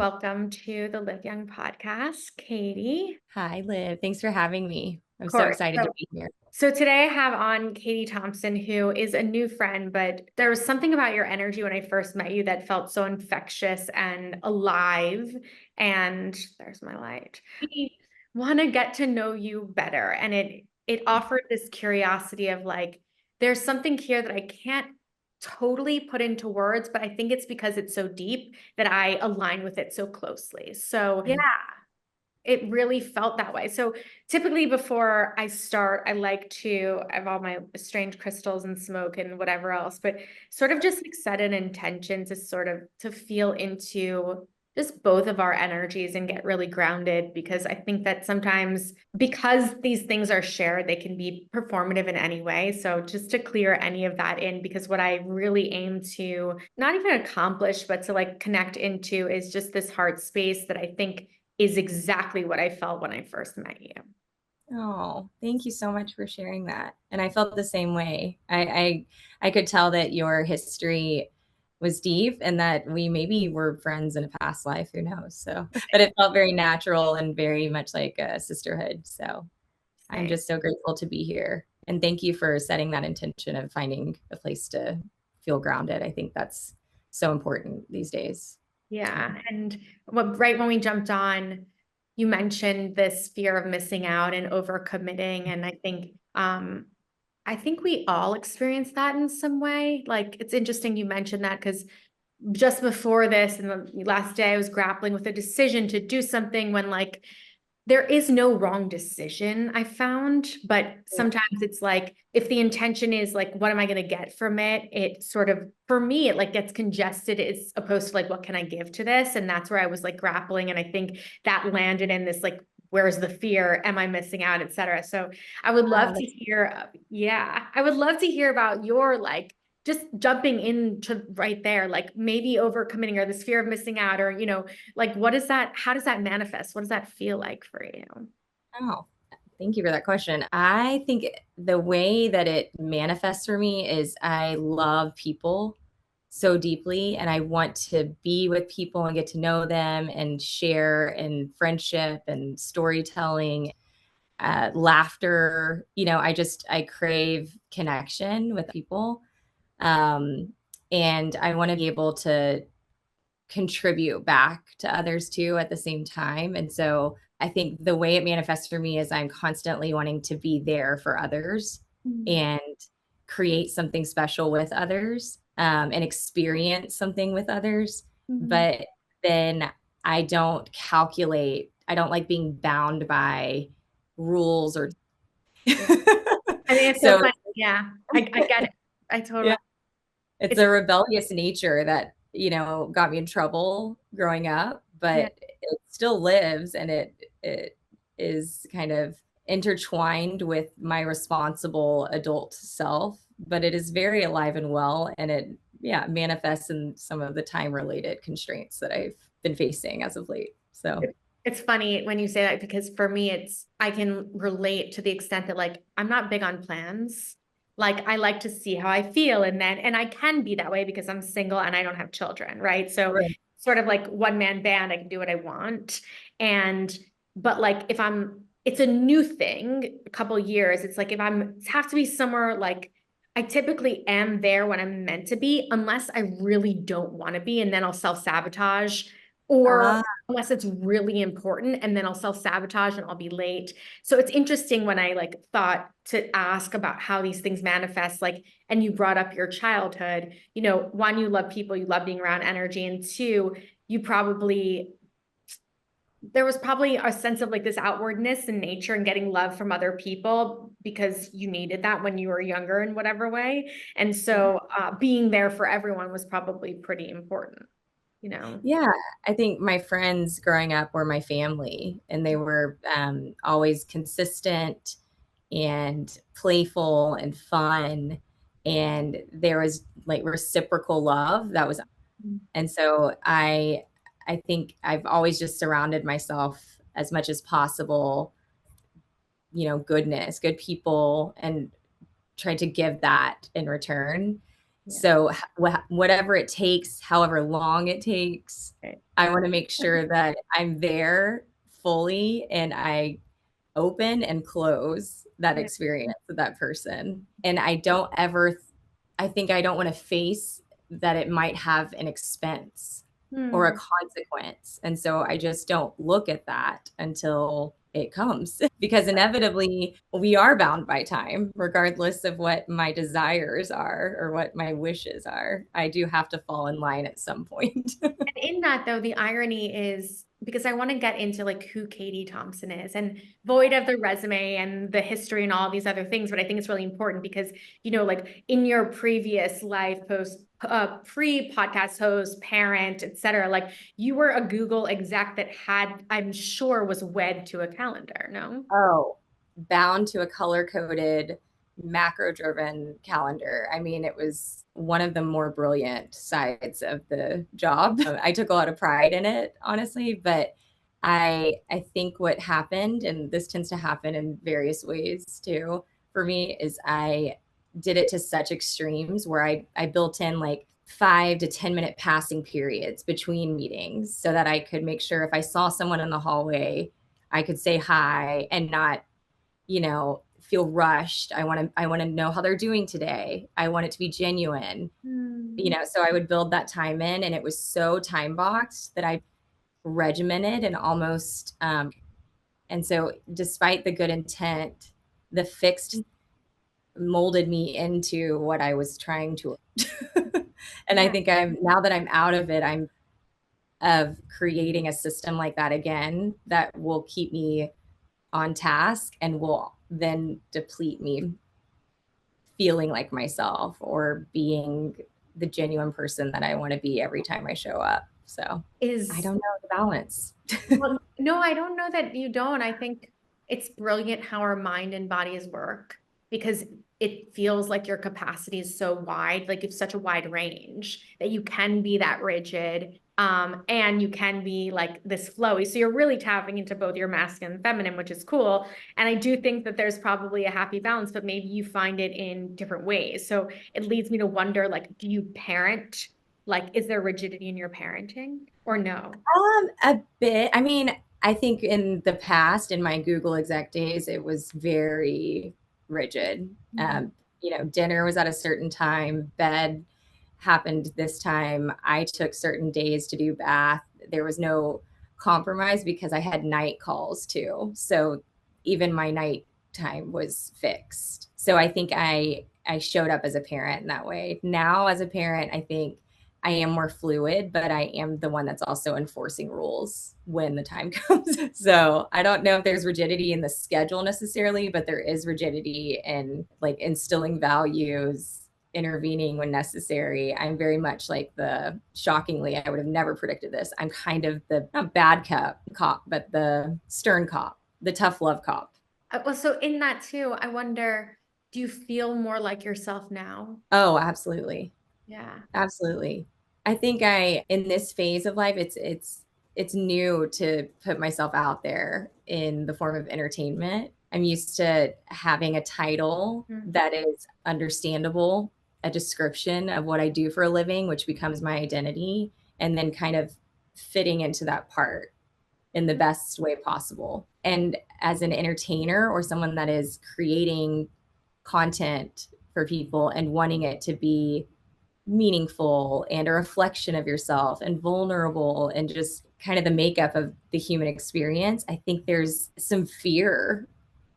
welcome to the Live Young podcast, Katie. Hi, Liv. Thanks for having me. I'm Of so course. excited to So, be here. so today I have on Katie Thompson, who is a new friend, but there was something about your energy when I first met you that felt so infectious and alive. And there's my light. I want to get to know you better. And it offered this curiosity of like, there's something here that I can't totally put into words, but I think it's because it's so deep that I align with it so closely. So yeah, it really felt that way. So typically before I start, I like to I have all my strange crystals and smoke and whatever else, but sort of just like set an intention to sort of to feel into just both of our energies and get really grounded, because I think that sometimes because these things are shared, they can be performative in any way. So just to clear any of that in, because what I really aim to not even accomplish, but to like connect into is just this heart space that I think is exactly what I felt when I first met you. Oh, thank you so much for sharing that. And I felt the same way. I could tell that your history was deep and that we maybe were friends in a past life, who knows. So, but it felt very natural and very much like a sisterhood. So I'm Same. just so grateful to be here. And thank you for setting that intention of finding a place to feel grounded. I think that's so important these days. Yeah. And right when we jumped on, you mentioned this fear of missing out and overcommitting. And I think we all experience that in some way. Like it's interesting you mentioned that, because just before this and the last day I was grappling with a decision to do something when like there is no wrong decision, I found, but sometimes it's like if the intention is like, what am I going to get from it? It sort of, for me, it like gets congested as opposed to like, what can I give to this? And that's where I was like grappling. And I think that landed in this like, where's the fear? Am I missing out, et cetera? So I would love Wow, to hear, yeah, I would love to hear about your like, just jumping into right there, like maybe overcommitting or this fear of missing out, or, like, what is that? How does that manifest? What does that feel like for you? oh, thank you for that question. I think the way that it manifests for me is I love people so deeply and I want to be with people and get to know them and share in friendship and storytelling, laughter. I crave connection with people. Um, and I want to be able to contribute back to others too at the same time. And so I think the way it manifests for me is I'm constantly wanting to be there for others Mm. and create something special with others, and experience something with others. Mhm. But then I don't calculate, I don't like being bound by rules or. Yeah. I think it's so So funny. Yeah, I get it. I totally, yeah, it's it's, a rebellious nature that, got me in trouble growing up, yeah. but it still lives and it is kind of intertwined with my responsible adult self, but it is very alive and well and it manifests in some of the time related constraints that I've been facing as of late. So It's funny when you say that, because for me, I can relate to the extent that like, I'm not big on plans. Like I like to see how I feel, and I can be that way because I'm single and I don't have children, right? So right. sort of like one man band, I can do what I want. And, but like it's a new thing, a couple years, it's like if it has to be somewhere like, I typically am there when I'm meant to be, unless I really don't want to be, and then I'll self-sabotage, or Ah, unless it's really important, and then I'll self-sabotage and I'll be late. So it's interesting when I like thought to ask about how these things manifest, like, and you brought up your childhood, one, you love people, you love being around energy, and two, you probably there was probably a sense of like this outwardness in nature and getting love from other people because you needed that when you were younger in whatever way. And so being there for everyone was probably pretty important. yeah, I think my friends growing up were my family, and they were always consistent and playful and fun. And there was like reciprocal love that was, and so I think I've always just surrounded myself as much as possible, goodness, good people, and tried to give that in return. Yeah. So whatever it takes, however long it takes, Right. I want to make sure that I'm there fully and I open and close that Yeah. experience with that person. And I don't ever, I think I don't want to face that it might have an expense or a Hmm. consequence. And so I just don't look at that until it comes because inevitably we are bound by time, regardless of what my desires are or what my wishes are. I do have to fall in line at some point. And in that though, the irony is because I want to get into like who Katie Thompson is and void of the resume and the history and all these other things, but I think it's really important because, like in your previous life post, pre-podcast host, parent, etc., like you were a Google exec that had, I'm sure, was wed to a calendar, no? Oh, bound to a color coded, macro driven calendar. I mean, it was one of the more brilliant sides of the job. I took a lot of pride in it, honestly, but I think what happened, and this tends to happen in various ways too, for me, is I did it to such extremes where I built in like 5 to 10 minute passing periods between meetings so that I could make sure if I saw someone in the hallway I could say hi and not, feel rushed. I want to know how they're doing today. I want it to be genuine. Hmm. So I would build that time in and it was so time boxed that I regimented and almost and so despite the good intent, the fixed molded me into what I was trying to and I Yeah. think I'm now that I'm out of it, I'm of creating a system like that again that will keep me on task and will then deplete me feeling like myself or being the genuine person that I want to be every time I show up. So I Is don't know the balance. Well, no, I don't know that you don't. I think it's brilliant how our mind and bodies work because it feels like your capacity is so wide, like it's such a wide range that you can be that rigid, and you can be like this flowy. So you're really tapping into both your masculine and feminine, which is cool. And I do think that there's probably a happy balance, but maybe you find it in different ways. So it leads me to wonder, like, do you parent? Like, is there rigidity in your parenting or no? A bit. I mean, I think in the past, in my Google exec days, it was very rigid. Mhm. Dinner was at a certain time, bed happened this time. I took certain days to do bath. There was no compromise because I had night calls too. So even my night time was fixed. So I think I showed up as a parent in that way. Now as a parent, I think I am more fluid, but I am the one that's also enforcing rules when the time comes. So I don't know if there's rigidity in the schedule necessarily, but there is rigidity in like instilling values, intervening when necessary. I'm very much like the shockingly, I would have never predicted this. I'm kind of the not bad cop, but the stern cop, the tough love cop. Well, so in that too, I wonder, do you feel more like yourself now? Oh, absolutely. Yeah. Absolutely. I think in this phase of life, it's new to put myself out there in the form of entertainment. I'm used to having a title Mhm. that is understandable, a description of what I do for a living, which becomes my identity, and then kind of fitting into that part in the best way possible. And as an entertainer or someone that is creating content for people and wanting it to be meaningful and a reflection of yourself and vulnerable and just kind of the makeup of the human experience, I think there's some fear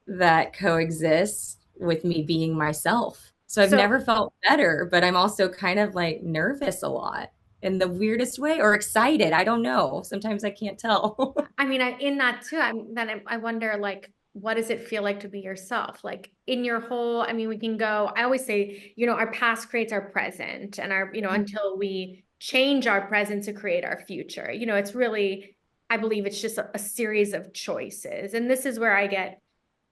that coexists with me being myself. So I've So, never felt better, but I'm also kind of like nervous a lot in the weirdest way or excited. I don't know. Sometimes I can't tell. I mean, in that too, I wonder, like, what does it feel like to be yourself? Like in your whole, I mean, we can go, I always say, our past creates our present and until we change our present to create our future. It's really, I believe it's just a series of choices. And this is where I get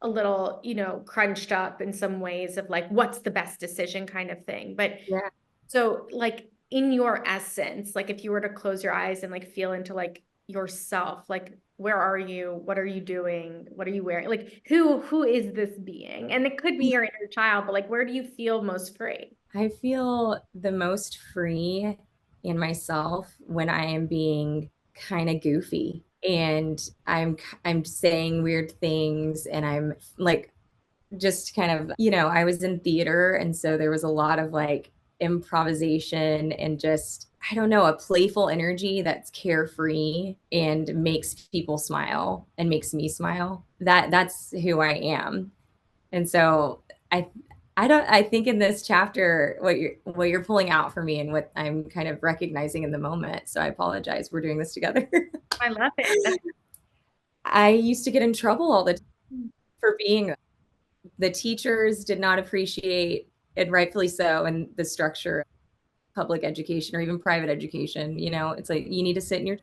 a little, crunched up in some ways of like, what's the best decision kind of thing. But Yeah. so like in your essence, like if you were to close your eyes and like feel into like yourself, like where are you? What are you doing? What are you wearing? Like who is this being? And it could be your inner child, but like where do you feel most free? I feel the most free in myself when I am being kind of goofy and I'm saying weird things and I'm like just kind of, I was in theater and so there was a lot of like improvisation and just I don't know, a playful energy that's carefree and makes people smile and makes me smile. That's who I am. And so I I think in this chapter what you're pulling out for me and what I'm kind of recognizing in the moment. So I apologize. We're doing this together. I love it. I used to get in trouble all the time for being the teachers did not appreciate and rightfully so and the structure of public education or even private education. It's like you need to sit in your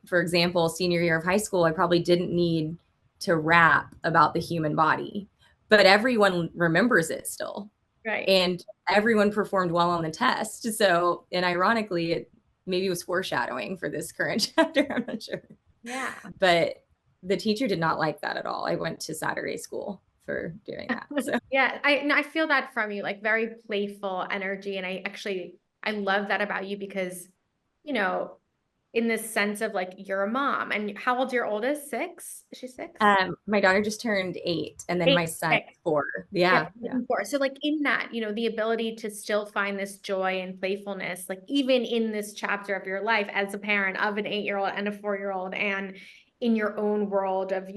for example, senior year of high school, I probably didn't need to rap about the human body, but everyone remembers it still. Right. And everyone performed well on the test. So, and ironically, it maybe was foreshadowing for this current chapter. I'm not sure. Yeah. But the teacher did not like that at all. I went to Saturday school for doing that. So, Yeah, I feel that from you, like very playful energy. And I love that about you because, you know, in this sense of like you're a mom. And how old's your oldest? 6? Is she 6? my daughter just turned 8, and then 8. my son Okay. is 4. Yeah, Yep, yeah, looking for. So like in that, the ability to still find this joy and playfulness, like even in this chapter of your life as a parent of an 8-year-old and a 4-year-old, and in your own world of,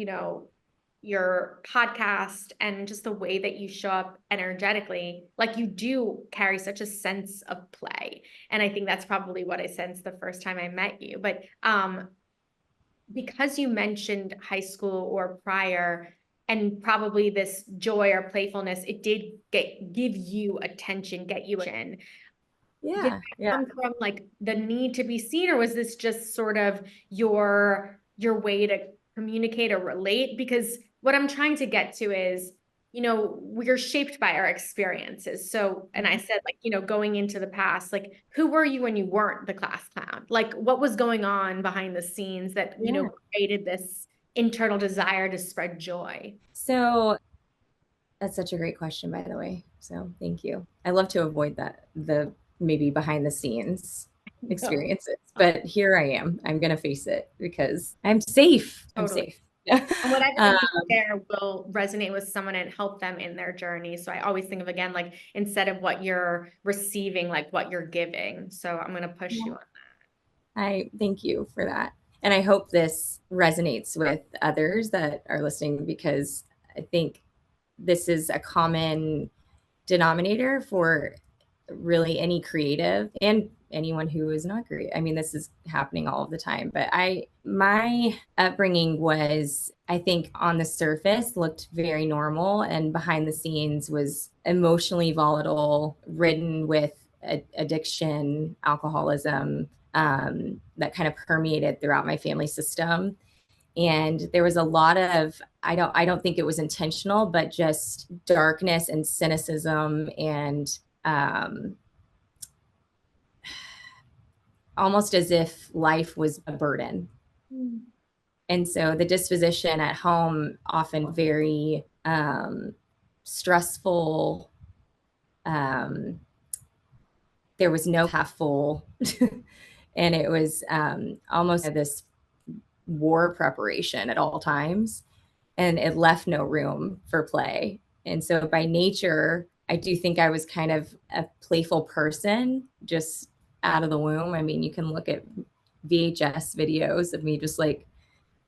your podcast and just the way that you show up energetically, like you do carry such a sense of play. And I think that's probably what I sensed the first time I met you. But because you mentioned high school or prior and probably this joy or playfulness, it did give you attention, get you in. Did yeah, that yeah. come from like the need to be seen, or was this just sort of your way to communicate or relate? Because what I'm trying to get to is, we're shaped by our experiences. So, and I Mhm. said like, going into the past, like who were you when you weren't the class clown? Like what was going on behind the scenes that, Yeah. created this internal desire to spread joy? So that's such a great question, by the way. So thank you. I love to avoid the maybe behind the scenes No. experiences, but here I am. I'm going to face it because I'm safe. I'm Totally. safe. And whatever um, you share will resonate with someone and help them in their journey. So I always think of again, like instead of what you're receiving, like what you're giving. So I'm gonna push you on I thank you for that. And I hope this resonates with others that are listening because I think this is a common denominator for really any creative and anyone who is not great. I mean, this is happening all of the time, but my upbringing was, I think on the surface looked very normal and behind the scenes was emotionally volatile, ridden with addiction, alcoholism, that kind of permeated throughout my family system. And there was a lot of I don't think it was intentional, but just darkness and cynicism and um, almost as if life was a burden. that. And so the disposition at home often very stressful. Um, there was no half full, and it was almost this war preparation at all times, and it left no room for play. And so by nature, I do think I was kind of a playful person just out of the womb. I mean, you can look at VHS videos of me just like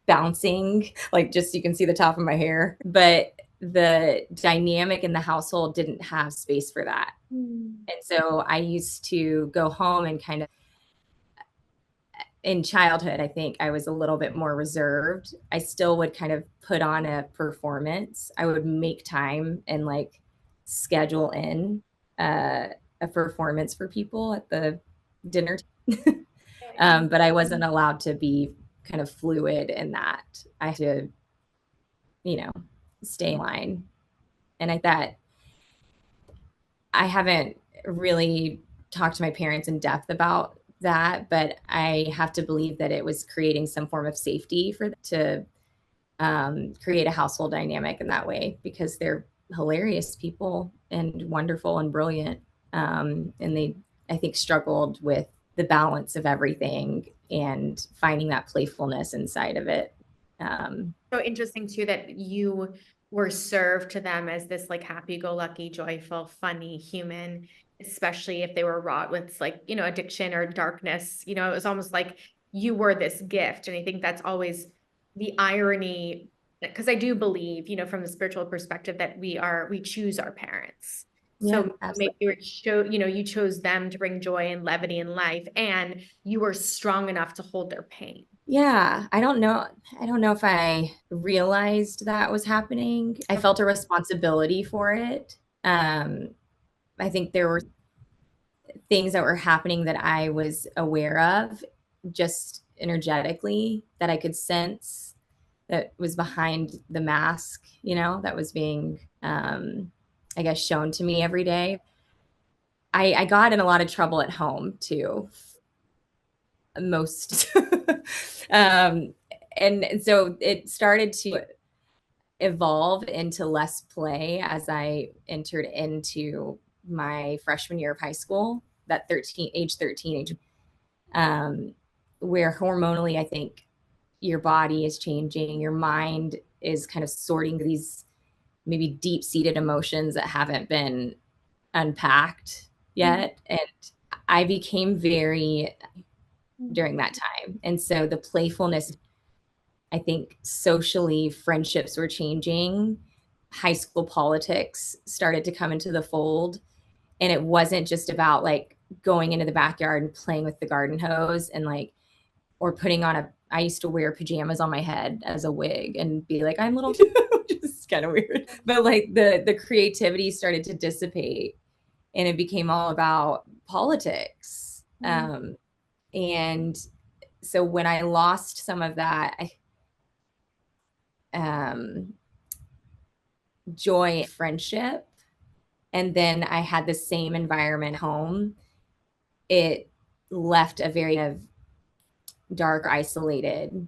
bouncing, like just you can see the top of my hair. But the dynamic in the household didn't have space for that. Mm. And so I used to go home and kind of in childhood, I think I was a little bit more reserved. I still would kind of put on a performance. I would make time and like schedule in uh, a performance for people at the dinner. But I wasn't allowed to be kind of fluid in that. I had to, you know, stay in line. And I thought I haven't really talked to my parents in depth about that, but I have to believe that it was creating some form of safety for to create a household dynamic in that way, because they're hilarious people and wonderful and brilliant. And they, I think, struggled with the balance of everything and finding that playfulness inside of it. So interesting too that you were served to them as this like happy-go-lucky, joyful, funny human, especially if they were wrought with like, addiction or darkness. It was almost like you were this gift. And I think that's always the irony, because I do believe, from the spiritual perspective that we choose our parents. Yeah, So maybe absolutely. you chose them to bring joy and levity in life, and you were strong enough to hold their pain. Yeah, I don't know. I don't know if I realized that was happening. I felt a responsibility for it. I think there were things that were happening that I was aware of just energetically, that I could sense, that was behind the mask, that was being, I guess, shown to me every day. I got in a lot of trouble at home too, most. um, and so it started to evolve into less play as I entered into my freshman year of high school, that age 13, um, where hormonally, I think your body is changing, your mind is kind of sorting these maybe deep seated emotions that haven't been unpacked yet. And I became very during that time. And so the playfulness, I think socially, friendships were changing. High school politics started to come into the fold. And it wasn't just about like going into the backyard and playing with the garden hose and like, or putting on I used to wear pajamas on my head as a wig and be like, I'm little, which is kind of weird. But like the creativity started to dissipate and it became all about politics. And so when I lost some of that, um, joy, friendship, and then I had the same environment home, it left a very dark, isolated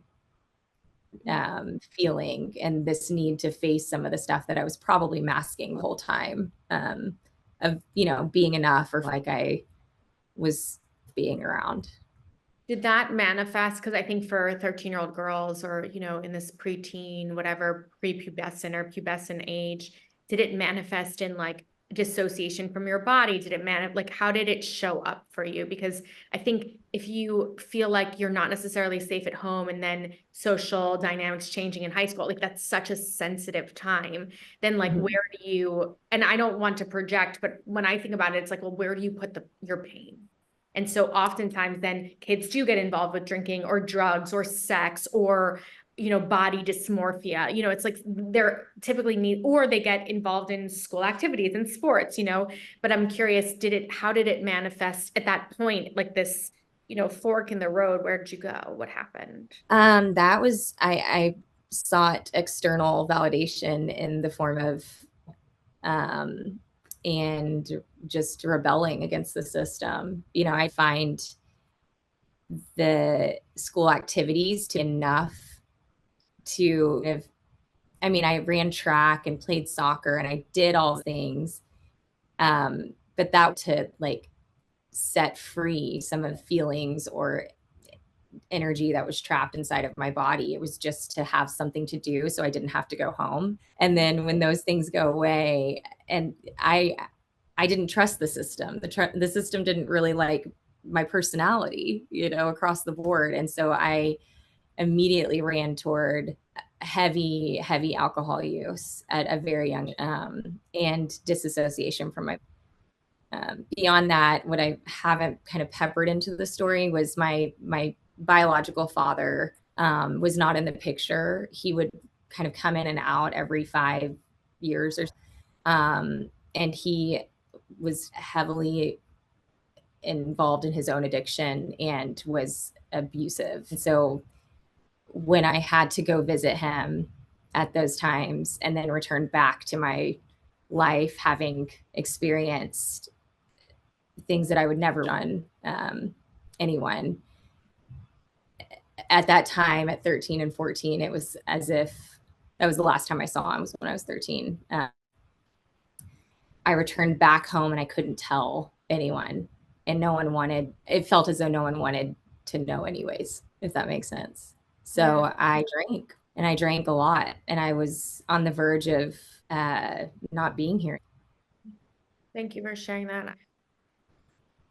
feeling, and this need to face some of the stuff that I was probably masking the whole time, of being enough, or like I was being around. Did that manifest? Because I think for 13-year-old girls or, in this preteen, whatever, prepubescent or pubescent age, did it manifest in like dissociation from your body? Did it like how did it show up for you? Because I think if you feel like you're not necessarily safe at home and then social dynamics changing in high school, like that's such a sensitive time, then like Mhm. where do you, and I don't want to project, but when I think about it, it's like, well, where do you put your pain? And so oftentimes then kids do get involved with drinking or drugs or sex or, body dysmorphia. It's like they're typically need, or they get involved in school activities and sports, but I'm curious, how did it manifest at that point? Like this, fork in the road, where did you go? What happened? That was I sought external validation in the form of, um, and just rebelling against the system. I find the school activities to enough to have, I mean, I ran track and played soccer and I did all things. But that to like set free some of the feelings or energy that was trapped inside of my body. It was just to have something to do so I didn't have to go home. And then when those things go away, and I didn't trust the system. The system didn't really like my personality, across the board. And so I immediately ran toward heavy alcohol use at a very young, and disassociation from my. Beyond that, what I haven't kind of peppered into the story was my biological father, was not in the picture. He would kind of come in and out every 5 years or, and he was heavily involved in his own addiction and was abusive. And so when I had to go visit him at those times and then return back to my life, having experienced things that I would never done, anyone. At that time, at 13 and 14, it was as if that was the last time I saw him, was when I was 13. I returned back home and I couldn't tell anyone, and no one wanted, it felt as though no one wanted to know anyways, if that makes sense. So Yeah. I drank, and I drank a lot, and I was on the verge of not being here. Thank you for sharing that.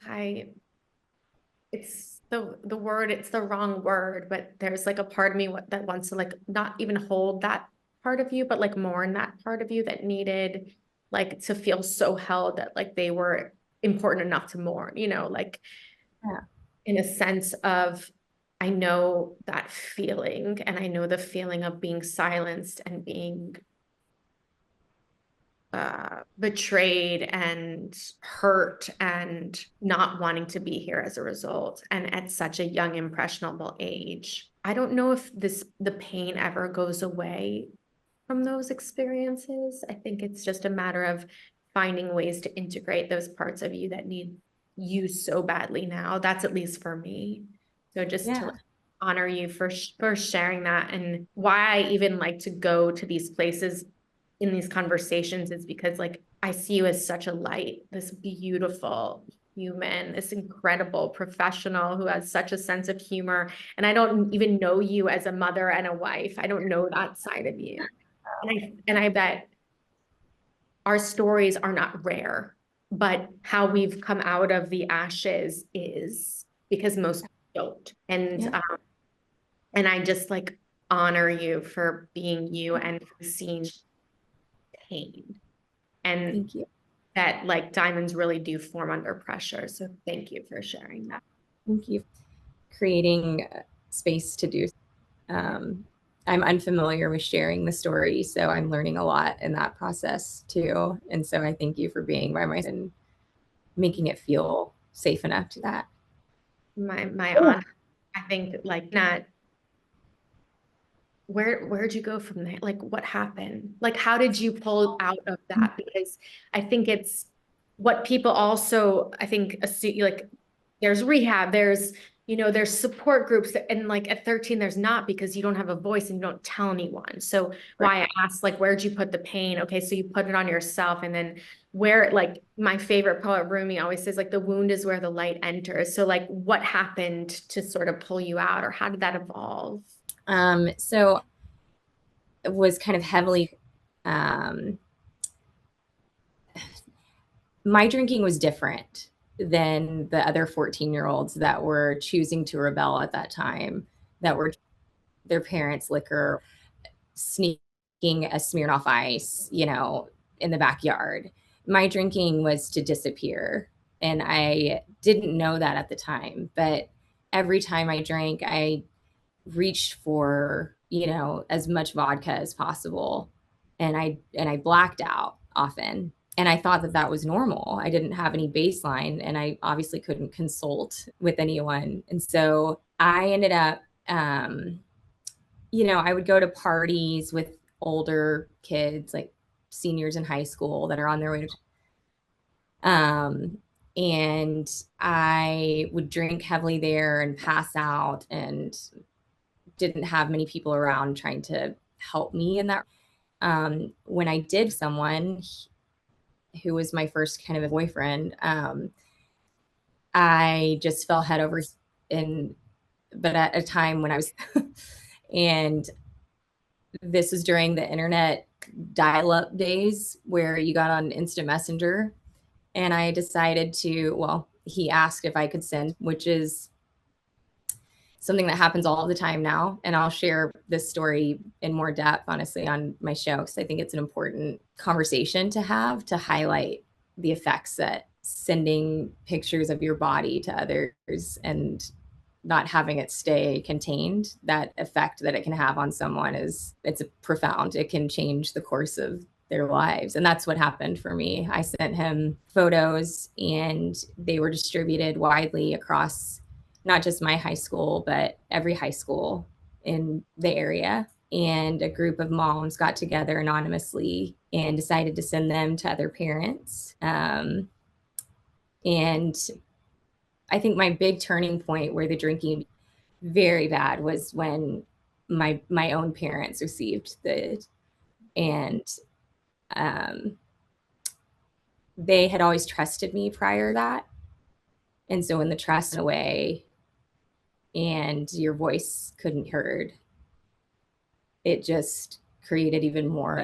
I it's the word, it's the wrong word, but there's like a part of me that wants to like not even hold that part of you, but like mourn that part of you that needed like to feel so held that like they were important enough to mourn, like Yeah. in a sense of I know that feeling and I know the feeling of being silenced and being betrayed and hurt and not wanting to be here as a result, and at such a young impressionable age. I don't know if the pain ever goes away from those experiences. I think it's just a matter of finding ways to integrate those parts of you that need you so badly now. That's at least for me. So just to Yeah. like, honor you for sharing that, and why I even like to go to these places in these conversations is because like I see you as such a light, this beautiful human, this incredible professional who has such a sense of humor. And I don't even know you as a mother and a wife. I don't know that side of you. And I bet our stories are not rare, but how we've come out of the ashes is, because most don't. Yeah. And I just like honor you for being you and for seeing pain, and Thank you. that like diamonds really do form under pressure. So thank you for sharing that. Thank you. Creating space to do. I'm unfamiliar with sharing the story, so I'm learning a lot in that process too. And so I thank you for being by my side and making it feel safe enough to that. My honor. I think like not where'd you go from there? Like what happened? Like how did you pull out of that? Because I think it's what people also I think assume, like there's rehab, there's support groups and like at 13 there's not, because you don't have a voice and you don't tell anyone. So Right. why I asked like where'd you put the pain? Okay, so you put it on yourself, and then where, like my favorite poet Rumi always says like the wound is where the light enters. So like what happened to sort of pull you out, or how did that evolve? So it was kind of heavily, um, my drinking was different than the other 14-year-olds that were choosing to rebel at that time, that were their parents' liquor, sneaking a Smirnoff Ice, in the backyard. My drinking was to disappear. And I didn't know that at the time. But every time I drank, I reached for, as much vodka as possible. And I blacked out often. And I thought that that was normal. I didn't have any baseline, and I obviously couldn't consult with anyone. And so I ended up, I would go to parties with older kids, like seniors in high school that are on their way to, and I would drink heavily there and pass out, and didn't have many people around trying to help me in that. When I did someone who was my first kind of a boyfriend, I just fell head over in, but at a time when I was, and this was during the internet dial-up days where you got on instant messenger, and I decided to, well, he asked if I could send, which is something that happens all the time now. And I'll share this story in more depth, honestly, on my show, because I think it's an important conversation to have, to highlight the effects that sending pictures of your body to others and not having it stay contained, that effect that it can have on someone it's profound. It can change the course of their lives. And that's what happened for me. I sent him photos, and they were distributed widely across not just my high school, but every high school in the area. And a group of moms got together anonymously and decided to send them to other parents. And I think my big turning point where the drinking very bad was when my own parents received the and um, they had always trusted me prior to that. And so when the trust went away and your voice couldn't be heard, it just created even more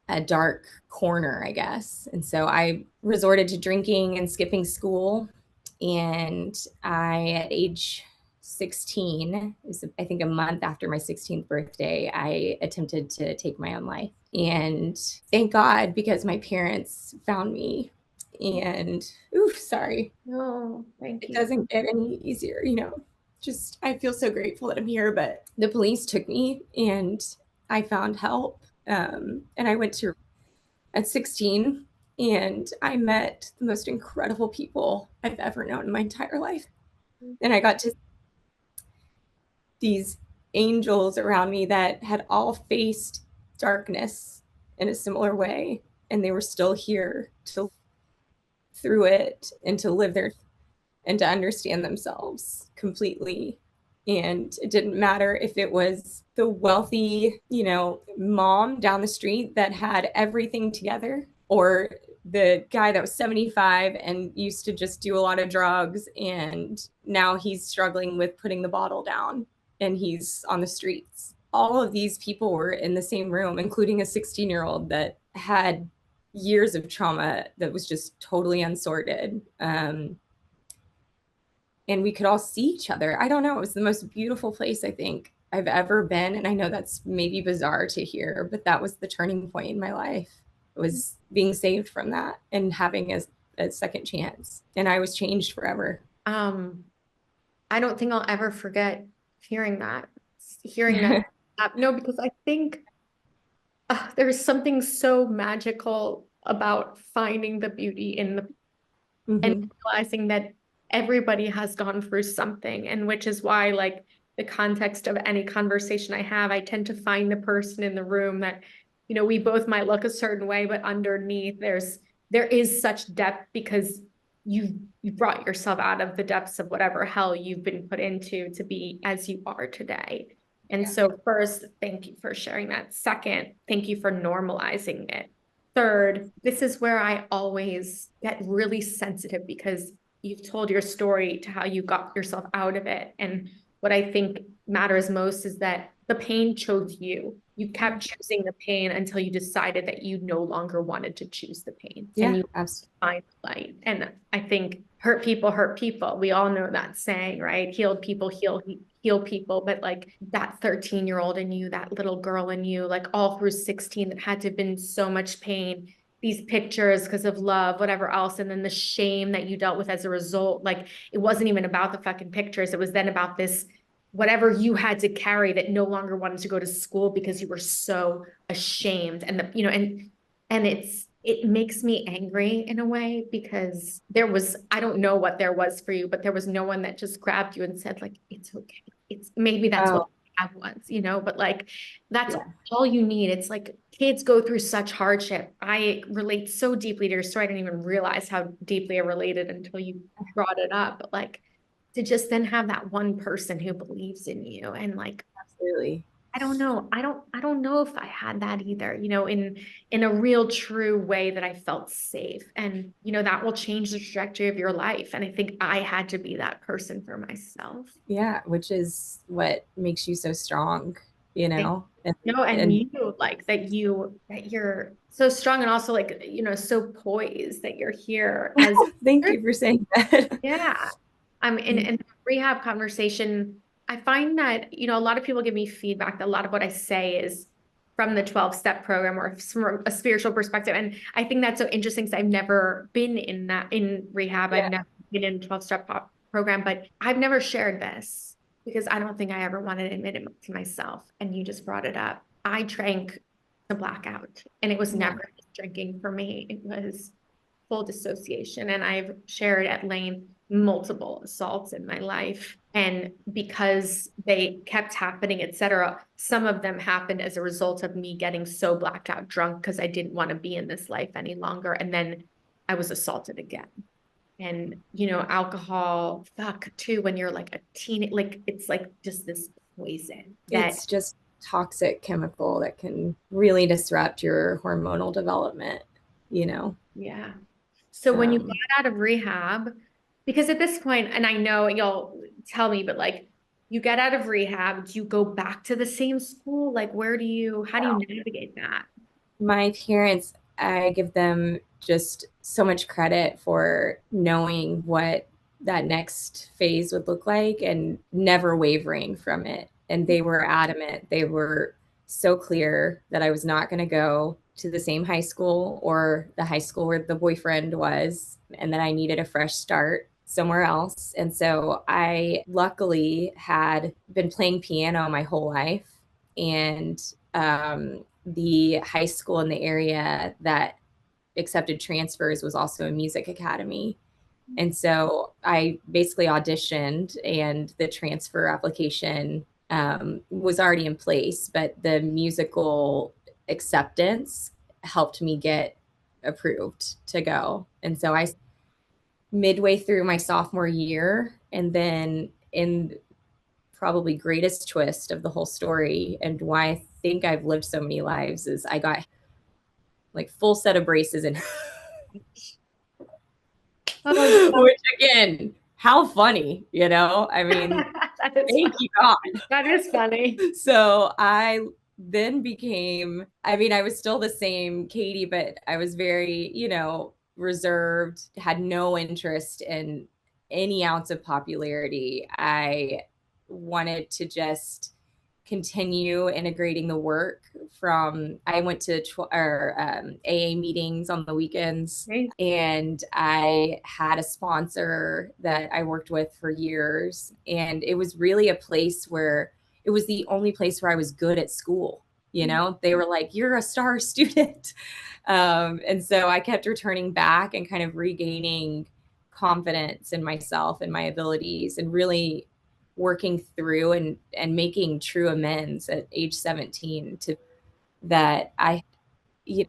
a dark corner, I guess. And so I resorted to drinking and skipping school. And at age 16, it was, I think, a month after my 16th birthday, I attempted to take my own life. And thank God, because my parents found me. And, oof, sorry. No, thank It you. doesn't get any easier, Just, I feel so grateful that I'm here, but the police took me and I found help. And I went to at 16 and I met the most incredible people I've ever known in my entire life. And I got to these angels around me that had all faced darkness in a similar way. And they were still here to through it and to live their and to understand themselves completely. And it didn't matter if it was the wealthy, mom down the street that had everything together, or the guy that was 75 and used to just do a lot of drugs. And now he's struggling with putting the bottle down and he's on the streets. All of these people were in the same room, including a 16-year-old that had years of trauma that was just totally unsorted. And we could all see each other. I don't know. It was the most beautiful place I think I've ever been. And I know that's maybe bizarre to hear, but that was the turning point in my life. It was being saved from that and having a second chance. And I was changed forever. I don't think I'll ever forget hearing that. No, because I think there's something so magical about finding the beauty in the and Mm-hmm. realizing that everybody has gone through something, and which is why, like, the context of any conversation I have, I tend to find the person in the room that, we both might look a certain way, but underneath there is such depth because you brought yourself out of the depths of whatever hell you've been put into to be as you are today. And Yeah. so first, thank you for sharing that. Second, thank you for normalizing it. Third, this is where I always get really sensitive because you've told your story to how you got yourself out of it. And what I think matters most is that the pain chose you. You kept choosing the pain until you decided that you no longer wanted to choose the pain. And Yeah, you absolutely. find light. And I think hurt people hurt people. We all know that saying, right? Healed people heal people. But like that 13-year-old in you, that little girl in you, like all through 16 that had to have been so much pain, these pictures because of love, whatever else, and then the shame that you dealt with as a result. Like it wasn't even about the fucking pictures. It was then about this whatever you had to carry that no longer wanted to go to school because you were so ashamed. And and it makes me angry in a way because I don't know what there was for you, but there was no one that just grabbed you and said, like, it's okay. It's maybe that's what Oh, I was, but like that's yeah. all you need. It's like kids go through such hardship. I relate so deeply to your story. I didn't even realize how deeply I related until you brought it up. But like to just then have that one person who believes in you and like Absolutely. I don't know. I don't know if I had that either, in a real true way that I felt safe. And that will change the trajectory of your life. And I think I had to be that person for myself. Yeah, which is what makes you so strong, Thank And and and you like that you're so strong and also like, so poised that you're here as thank you for saying that. yeah. In the rehab conversation, I find that, a lot of people give me feedback that a lot of what I say is from the 12-step program or from a spiritual perspective. And I think that's so interesting because I've never been in rehab. I've Yeah. never been in 12-step program, but I've never shared this because I don't think I ever wanted to admit it to myself. And you just brought it up. I drank to blackout, and it was Yeah. never just drinking for me. It was full dissociation. And I've shared at length multiple assaults in my life. And because they kept happening, etc., some of them happened as a result of me getting so blacked out drunk because I didn't want to be in this life any longer. And then I was assaulted again. and alcohol, fuck too, when you're like a teen, like it's like just this poison that, It's just toxic chemical that can really disrupt your hormonal development, you know. yeah. So when you Um, got out of rehab, because at this point, and I know you'll tell me, but like you get out of rehab, do you go back to the same school? Like how do you navigate that? my parents, I give them just so much credit for knowing what that next phase would look like and never wavering from it. And they were adamant. They were so clear that I was not going to go to the same high school or the high school where the boyfriend was, and that I needed a fresh start somewhere else. And so I luckily had been playing piano my whole life. And the high school in the area that accepted transfers was also a music academy. And so I basically auditioned, and the transfer application was already in place, but the musical acceptance helped me get approved to go. And so I, midway through my sophomore year, and then in probably greatest twist of the whole story and why I think I've lived so many lives is I got like full set of braces and Oh, which again, how funny, you know? I mean, that is thank funny. you God. That is funny. So I then became, I mean, I was still the same Katie, but I was very, reserved, had no interest in any ounce of popularity. I wanted to just continue integrating the work from, I went to AA meetings on the weekends, Right. and I had a sponsor that I worked with for years. And it was really a place where it was the only place where I was good at school. They were like, you're a star student. And so I kept returning back and kind of regaining confidence in myself and my abilities, and really working through and making true amends at age 17 to that you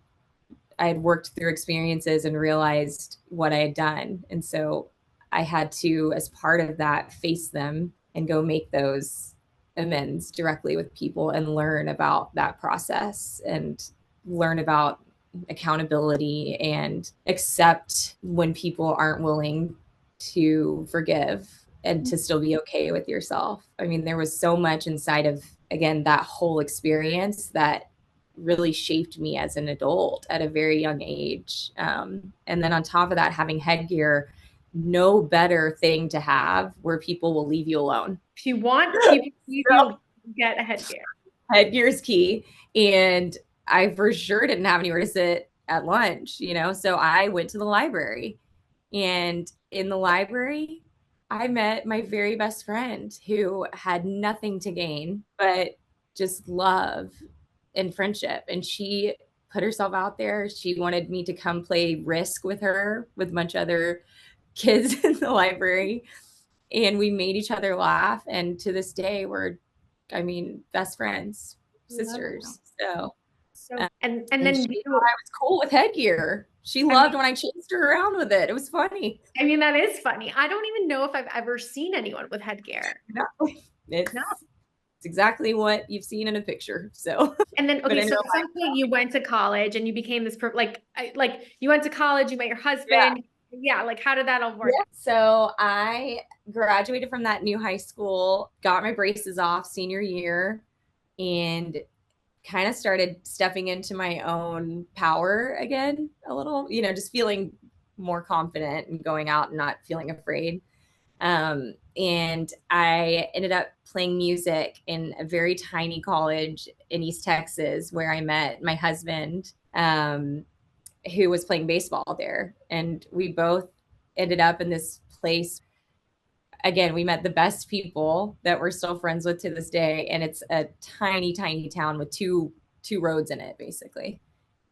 I had worked through experiences and realized what I had done. And so I had to, as part of that, face them and go make those amends directly with people and learn about that process and learn about accountability and accept when people aren't willing to forgive and to still be okay with yourself. I mean, there was so much inside of, again, that whole experience that really shaped me as an adult at a very young age. And then on top of that, having headgear, no better thing to have where people will leave you alone. If you want people to see So, you, get a headgear. headgear is key. And I for sure didn't have anywhere to sit at lunch, So I went to the library. And in the library, I met my very best friend who had nothing to gain but just love and friendship. And she put herself out there. She wanted me to come play Risk with her, with a bunch of other kids in the library. And we made each other laugh. And to this day, we're, I mean, best friends, Love that. sisters. So, So, and and then she thought I was cool with headgear. She I mean, loved when I chased her around with it. It was funny. that is funny. I don't even know if I've ever seen anyone with headgear. No, No. it's exactly what you've seen in a picture. So, And then, but okay, in so real at some point you went to college and you became this, like you went to college, you met your life, husband. Yeah, like how did that all work? yeah. So I graduated from that new high school, got my braces off senior year, and kind of started stepping into my own power again a little, just feeling more confident and going out and not feeling afraid. And I ended up playing music in a very tiny college in East Texas where I met my husband, who was playing baseball there. And we both ended up in this place. Again, we met the best people that we're still friends with to this day. And it's a tiny, tiny town with two roads in it, basically.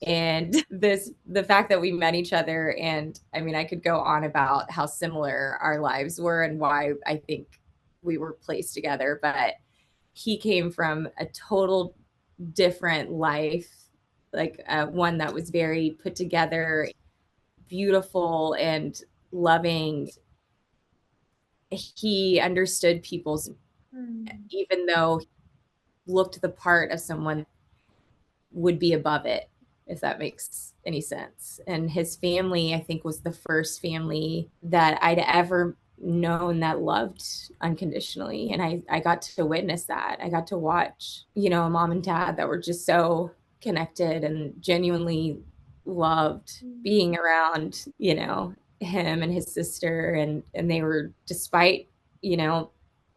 And the fact that we met each other, and I mean, I could go on about how similar our lives were and why I think we were placed together, but he came from a total different life, like one that was very put together, beautiful, and loving. He understood people's, Mm. even though he looked the part of someone would be above it, if that makes any sense. And his family, I think, was the first family that I'd ever known that loved unconditionally. And I got to witness that. I got to watch, a mom and dad that were just so connected and genuinely loved being around, him and his sister. And they were, despite,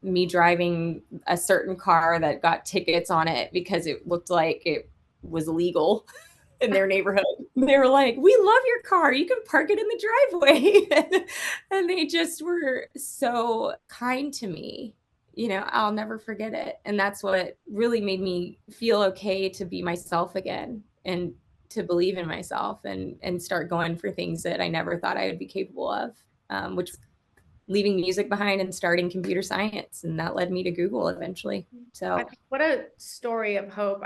me driving a certain car that got tickets on it because it looked like it was legal in their neighborhood. They were like, "We love your car. You can park it in the driveway." And they just were so kind to me. I'll never forget it. And that's what really made me feel okay to be myself again and to believe in myself and start going for things that I never thought I would be capable of, which leaving music behind and starting computer science. And that led me to Google eventually. So What a story of hope.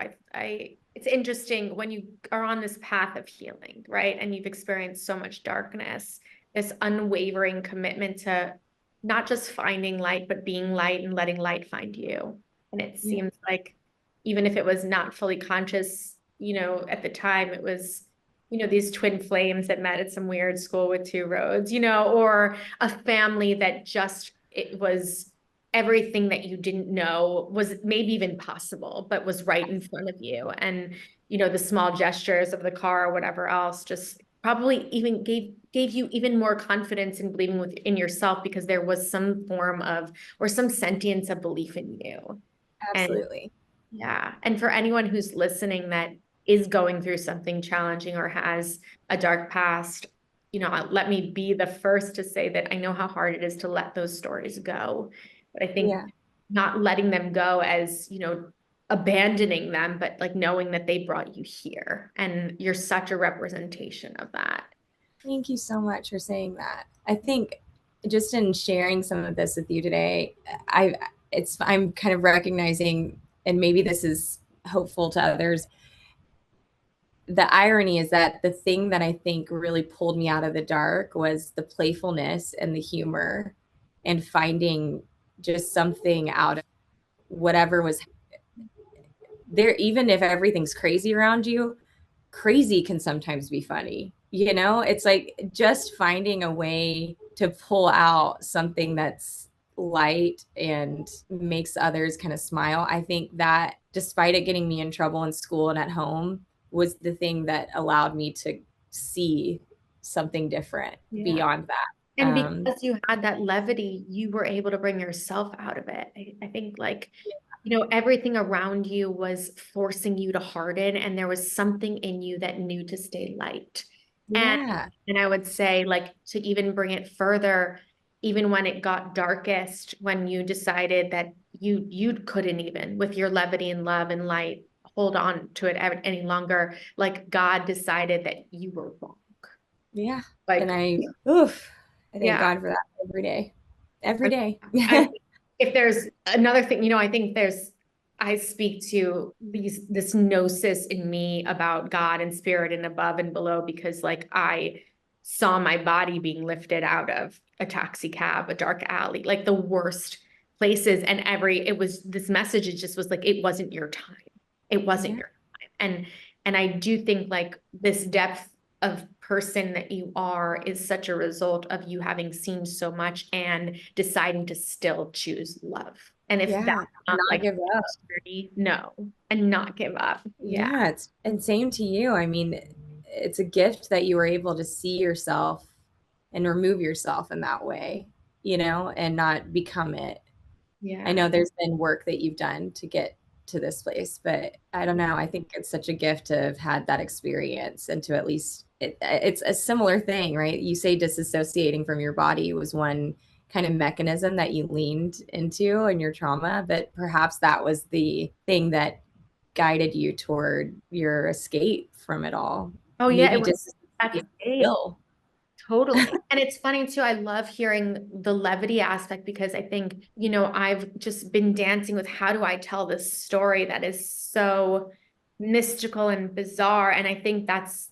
It's interesting when you are on this path of healing, right? And you've experienced so much darkness, this unwavering commitment to not just finding light, but being light and letting light find you. And it yeah, seems like even if it was not fully conscious, at the time, it was, these twin flames that met at some weird school with two roads, or a family that just, it was everything that you didn't know was maybe even possible, but was right in front of you. And, the small gestures of the car or whatever else just probably even gave you even more confidence in believing in yourself because there was some form of, or some sentience of belief in you. And absolutely. yeah. And for anyone who's listening that is going through something challenging or has a dark past, let me be the first to say that I know how hard it is to let those stories go. But I think Yeah. not letting them go as, abandoning them, but like knowing that they brought you here. And you're such a representation of that. Thank you so much for saying that. I think just in sharing some of this with you today, I'm kind of recognizing, and maybe this is hopeful to others. The irony is that the thing that I think really pulled me out of the dark was the playfulness and the humor and finding just something out of whatever was there, even if everything's crazy around you. Crazy can sometimes be funny. It's like just finding a way to pull out something that's light and makes others kind of smile. I think that despite it getting me in trouble in school and at home was the thing that allowed me to see something different Yeah. beyond that. And because you had that levity, you were able to bring yourself out of it. I think like, everything around you was forcing you to harden, and there was something in you that knew to stay light. And Yeah. and I would say, like, to even bring it further, even when it got darkest, when you decided that you couldn't even with your levity and love and light hold on to it any longer, like God decided that you were wrong. Yeah. And Like, I thank yeah. God for that every day. Every day. I if there's another thing, I think I speak to this gnosis in me about God and spirit and above and below because like I saw my body being lifted out of a taxi cab, a dark alley, like the worst places. And it was this message, it just was like, it wasn't your time. It wasn't Yeah. your time. And I do think like this depth of person that you are is such a result of you having seen so much and deciding to still choose love. And if that's Yeah. not Not like give up. maturity, no, and not give up. Yeah. Yeah, and same to you. I mean, it's a gift that you were able to see yourself and remove yourself in that way, and not become it. I Yeah. know there's been work that you've done to get to this place, but I don't know. I think it's such a gift to have had that experience and to at least it's a similar thing, right? You say disassociating from your body was one kind of mechanism that you leaned into in your trauma, but perhaps that was the thing that guided you toward your escape from it all. Oh yeah, it Maybe was just that's it. still. Totally. And it's funny too. I love hearing the levity aspect because I think, I've just been dancing with how do I tell this story that is so mystical and bizarre. And I think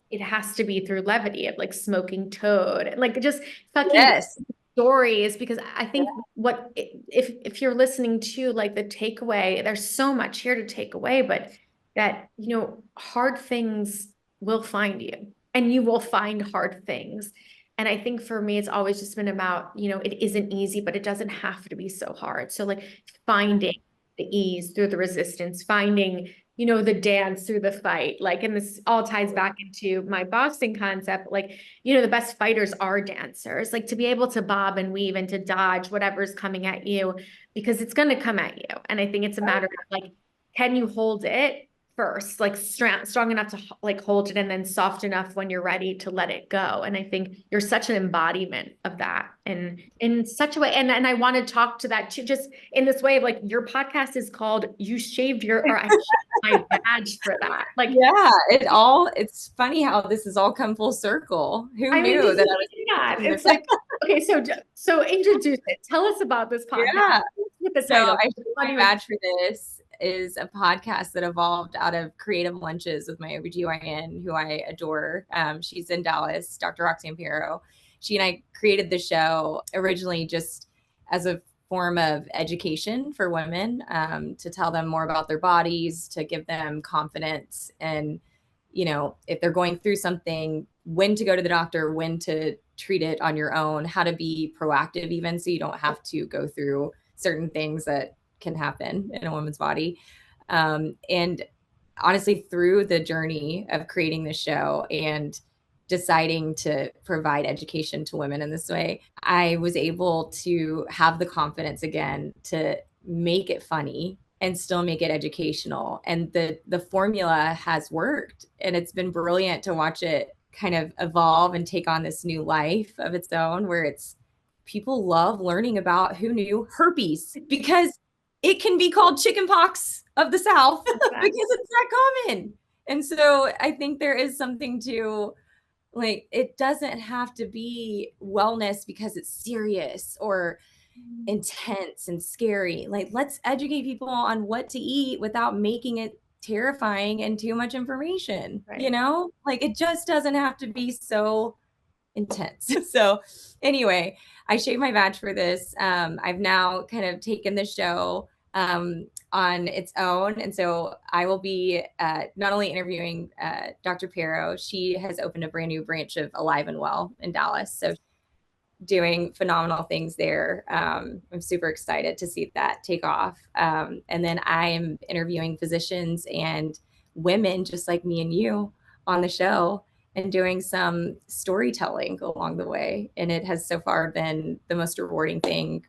it has to be through levity of like Smoking Toad, like just fucking Yes. stories, because I think what if you're listening to like the takeaway, there's so much here to take away, but that, hard things will find you and you will find hard things. And I think for me, it's always just been about, it isn't easy, but it doesn't have to be so hard. So like finding the ease through the resistance, finding, the dance through the fight. Like, and this all ties back into my boxing concept. Like, the best fighters are dancers, like to be able to bob and weave and to dodge whatever's coming at you, because it's going to come at you. And I think it's a matter of like, can you hold it first, like strong enough to like hold it, and then soft enough when you're ready to let it go. And I think you're such an embodiment of that, and in such a way. And I want to talk to that too, just in this way of like, your podcast is called You Shaved Your, or I shaved my badge for that. Like, Yeah, it's funny how this has all come full circle. Who I mean, knew just that I was that. doing It's this? like, okay, so introduce it. Tell us about this podcast Yeah. with the So title. I Shaved My Funny with Badge for This is a podcast that evolved out of creative lunches with my OBGYN, who I adore. She's in Dallas, Dr. Roxanne Pero. She and I created the show originally just as a form of education for women, to tell them more about their bodies, to give them confidence, and if they're going through something, when to go to the doctor, when to treat it on your own, how to be proactive, even so you don't have to go through certain things that can happen in a woman's body. And honestly, through the journey of creating the show and deciding to provide education to women in this way, I was able to have the confidence again to make it funny and still make it educational. And the formula has worked, and it's been brilliant to watch it kind of evolve and take on this new life of its own, where it's people love learning about, who knew, herpes, because it can be called chickenpox of the South because it's that common. And so I think there is something to, like, it doesn't have to be wellness because it's serious or intense and scary. Like, let's educate people on what to eat without making it terrifying and too much information, right. Like, it just doesn't have to be so intense. So anyway, I shaved my badge for this. I've now kind of taken the show on its own. And so I will be not only interviewing Dr. Pero, she has opened a brand new branch of Alive and Well in Dallas. So doing phenomenal things there. I'm super excited to see that take off. And then I am interviewing physicians and women just like me and you on the show, and doing some storytelling along the way. And it has so far been the most rewarding thing,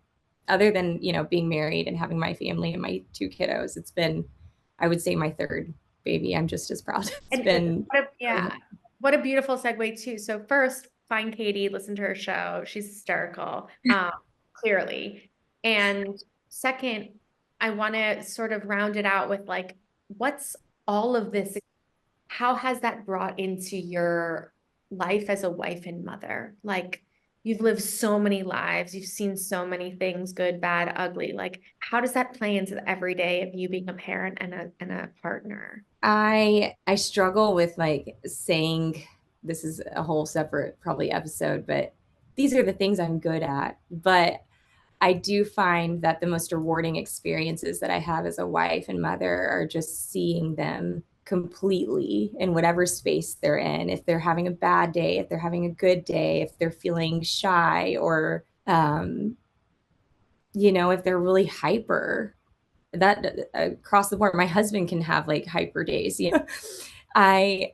other than, being married and having my family and my two kiddos. It's been, I would say, my third baby. I'm just as proud. It's And been, yeah, what a beautiful segue too. So first, find Katie, listen to her show. She's hysterical, clearly. And second, I want to sort of round it out with like, what's all of this? How has that brought into your life as a wife and mother? Like, you've lived so many lives, you've seen so many things, good, bad, ugly. Like, how does that play into the everyday of you being a parent and a partner? I struggle with like saying, this is a whole separate probably episode, but these are the things I'm good at. But I do find that the most rewarding experiences that I have as a wife and mother are just seeing them completely in whatever space they're in. If they're having a bad day, if they're having a good day, if they're feeling shy, or if they're really hyper, that across the board. My husband can have like hyper days. I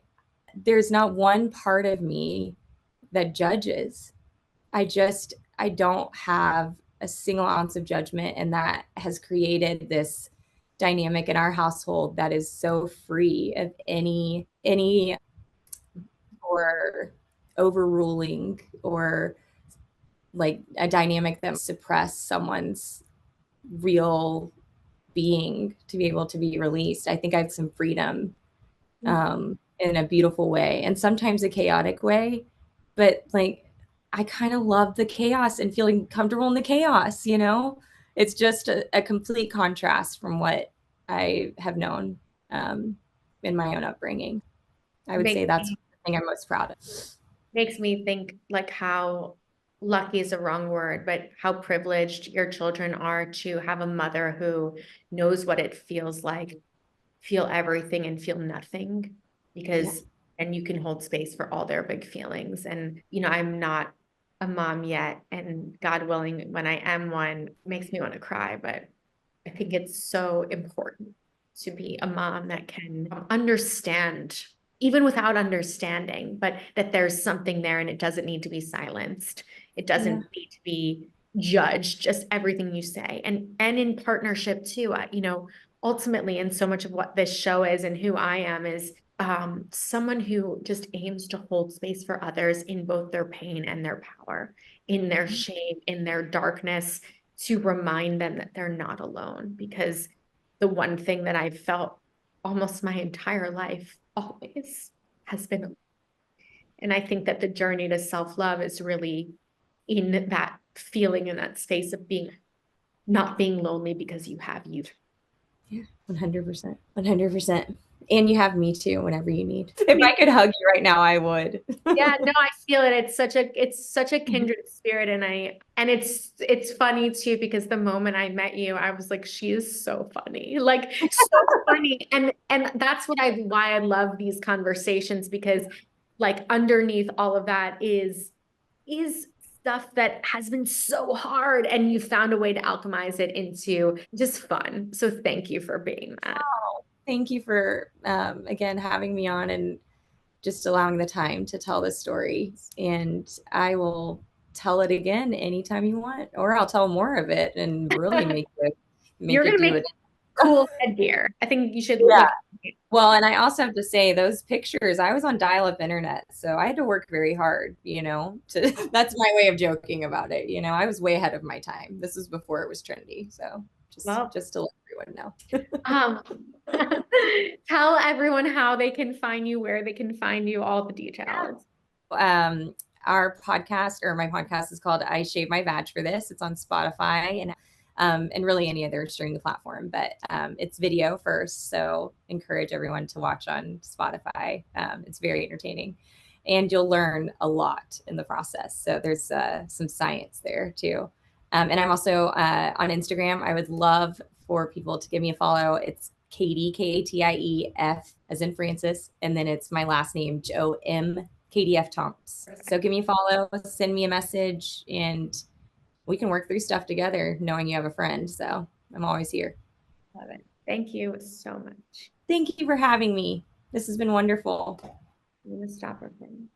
There's not one part of me that judges. I don't have a single ounce of judgment, and that has created this dynamic in our household that is so free of any or overruling, or like a dynamic that suppress someone's real being to be able to be released. I think I have some freedom in a beautiful way, and sometimes a chaotic way. But like, I kind of love the chaos and feeling comfortable in the chaos. It's just a complete contrast from what I have known in my own upbringing. I would say Makes that's me, the thing I'm most proud of. makes me think like how lucky is a wrong word, but how privileged your children are to have a mother who knows what it feels like, feel everything and feel nothing, Yeah. because and you can hold space for all their big feelings. And I'm not a mom yet, and God willing, when I am one, makes me want to cry, but I think it's so important to be a mom that can understand, even without understanding, but that there's something there and it doesn't need to be silenced. It Yeah. doesn't need to be judged, just everything you say. And in partnership too, ultimately, and so much of what this show is and who I am is someone who just aims to hold space for others in both their pain and their power, in their shame, in their darkness, to remind them that they're not alone. Because the one thing that I've felt almost my entire life always has been, and I think that the journey to self-love is really in that feeling, in that space of being, not being lonely because you have you. Yeah, 100%. 100%. And you have me too whenever you need. If I could hug you right now, I would. Yeah, no, I feel it. It's such a kindred spirit. And it's funny too, because the moment I met you, I was like, she is so funny. Like so funny. And that's why I love these conversations, because like underneath all of that is stuff that has been so hard, and you found a way to alchemize it into just fun. So thank you for being that. Oh, thank you for, again, having me on and just allowing the time to tell this story. And I will tell it again anytime you want, or I'll tell more of it and really You're make gonna it do make it. cool headgear. I think you should Yeah. look. Well, and I also have to say those pictures, I was on dial-up internet, so I had to work very hard, to that's my way of joking about it. I was way ahead of my time. This was before it was trendy. So just Well, just to let everyone know. um, tell everyone how they can find you, where they can find you, all the details. um our podcast, or my podcast, is called I Shave My Vag for This. It's on Spotify and really any other streaming platform, but it's video first, so encourage everyone to watch on Spotify. It's very entertaining, and you'll learn a lot in the process. So there's some science there too. And I'm also on Instagram. I would love for people to give me a follow. It's Katie, KATIEF, as in Francis, and then it's my last name, JoM, KDF Tomps. So give me a follow, send me a message, and we can work through stuff together, knowing you have a friend. So I'm always here. Love it. Thank you so much. Thank you for having me. This has been wonderful. I'm gonna stop recording.